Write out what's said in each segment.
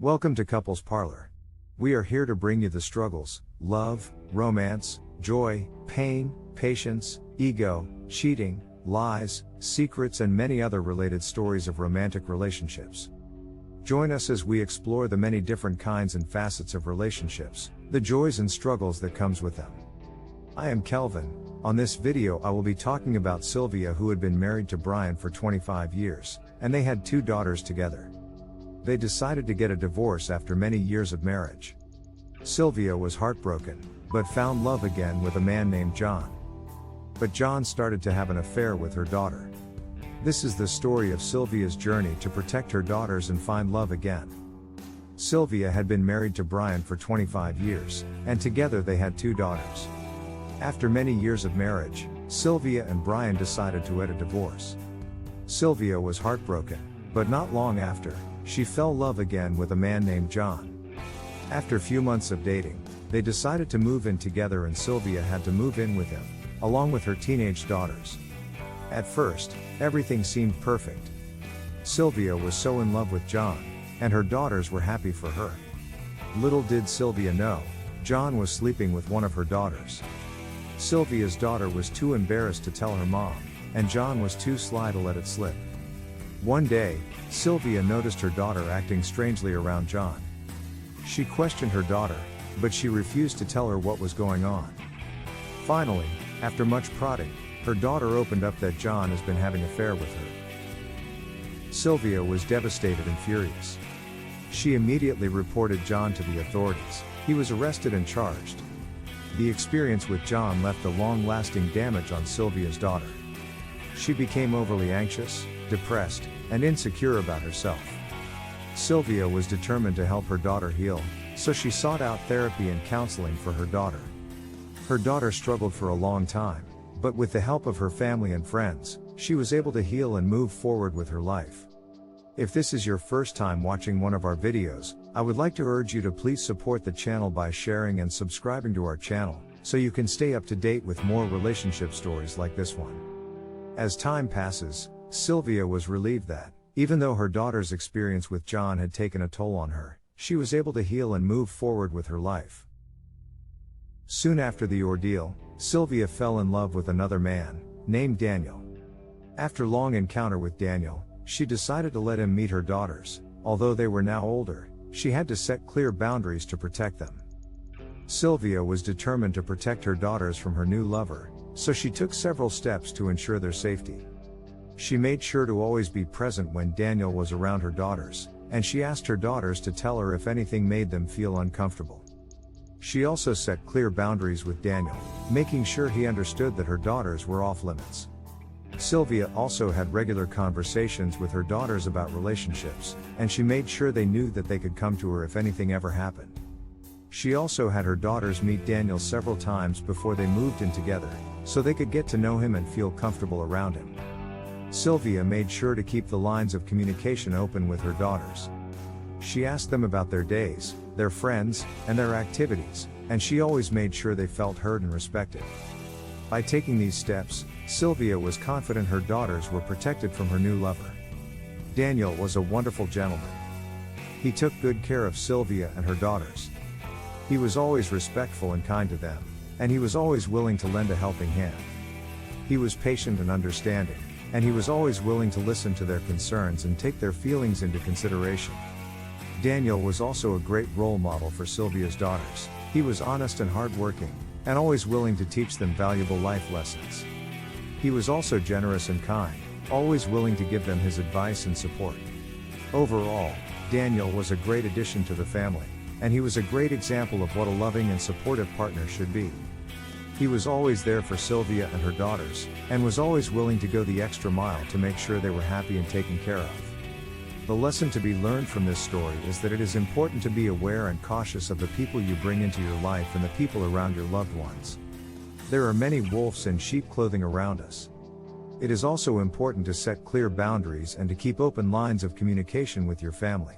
Welcome to Couples Parlor. We are here to bring you the struggles, love, romance, joy, pain, patience, ego, cheating, lies, secrets, and many other related stories of romantic relationships. Join us as we explore the many different kinds and facets of relationships, the joys and struggles that comes with them. I am Kelvin. On this video I will be talking about Sylvia, who had been married to Brian for 25 years, and they had 2 daughters together. They decided to get a divorce after many years of marriage. Sylvia was heartbroken, but found love again with a man named John. But John started to have an affair with her daughter. This is the story of Sylvia's journey to protect her daughters and find love again. Sylvia had been married to Brian for 25 years, and together they had 2 daughters. After many years of marriage, Sylvia and Brian decided to get a divorce. Sylvia was heartbroken, but not long after, she fell in love again with a man named John. After few months of dating, they decided to move in together, and Sylvia had to move in with him, along with her teenage daughters. At first, everything seemed perfect. Sylvia was so in love with John, and her daughters were happy for her. Little did Sylvia know, John was sleeping with one of her daughters. Sylvia's daughter was too embarrassed to tell her mom, and John was too sly to let it slip. One day, Sylvia noticed her daughter acting strangely around John. She questioned her daughter, but she refused to tell her what was going on. Finally, after much prodding, her daughter opened up that John has been having an affair with her. Sylvia was devastated and furious. She immediately reported John to the authorities. He was arrested and charged. The experience with John left a long-lasting damage on Sylvia's daughter. She became overly anxious, depressed, and insecure about herself. Sylvia was determined to help her daughter heal, so she sought out therapy and counseling for her daughter. Her daughter struggled for a long time, but with the help of her family and friends, she was able to heal and move forward with her life. If this is your first time watching one of our videos, I would like to urge you to please support the channel by sharing and subscribing to our channel, so you can stay up to date with more relationship stories like this one. As time passes, Sylvia was relieved that, even though her daughter's experience with John had taken a toll on her, she was able to heal and move forward with her life. Soon after the ordeal, Sylvia fell in love with another man, named Daniel. After long encounter with Daniel, she decided to let him meet her daughters. Although they were now older, she had to set clear boundaries to protect them. Sylvia was determined to protect her daughters from her new lover, so she took several steps to ensure their safety. She made sure to always be present when Daniel was around her daughters, and she asked her daughters to tell her if anything made them feel uncomfortable. She also set clear boundaries with Daniel, making sure he understood that her daughters were off limits. Sylvia also had regular conversations with her daughters about relationships, and she made sure they knew that they could come to her if anything ever happened. She also had her daughters meet Daniel several times before they moved in together, so they could get to know him and feel comfortable around him. Sylvia made sure to keep the lines of communication open with her daughters. She asked them about their days, their friends, and their activities, and she always made sure they felt heard and respected. By taking these steps, Sylvia was confident her daughters were protected from her new lover. Daniel was a wonderful gentleman. He took good care of Sylvia and her daughters. He was always respectful and kind to them, and he was always willing to lend a helping hand. He was patient and understanding, and he was always willing to listen to their concerns and take their feelings into consideration. Daniel was also a great role model for Sylvia's daughters. He was honest and hardworking, and always willing to teach them valuable life lessons. He was also generous and kind, always willing to give them his advice and support. Overall, Daniel was a great addition to the family, and he was a great example of what a loving and supportive partner should be. He was always there for Sylvia and her daughters, and was always willing to go the extra mile to make sure they were happy and taken care of. The lesson to be learned from this story is that it is important to be aware and cautious of the people you bring into your life and the people around your loved ones. There are many wolves in sheep clothing around us. It is also important to set clear boundaries and to keep open lines of communication with your family.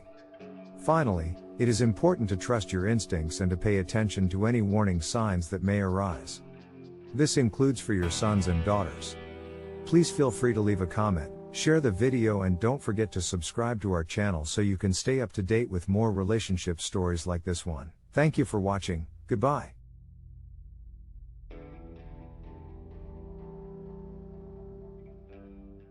Finally, it is important to trust your instincts and to pay attention to any warning signs that may arise. This includes for your sons and daughters. Please feel free to leave a comment, Share the video and don't forget to subscribe to our channel so you can stay up to date with more relationship stories like this one. Thank you for watching. Goodbye.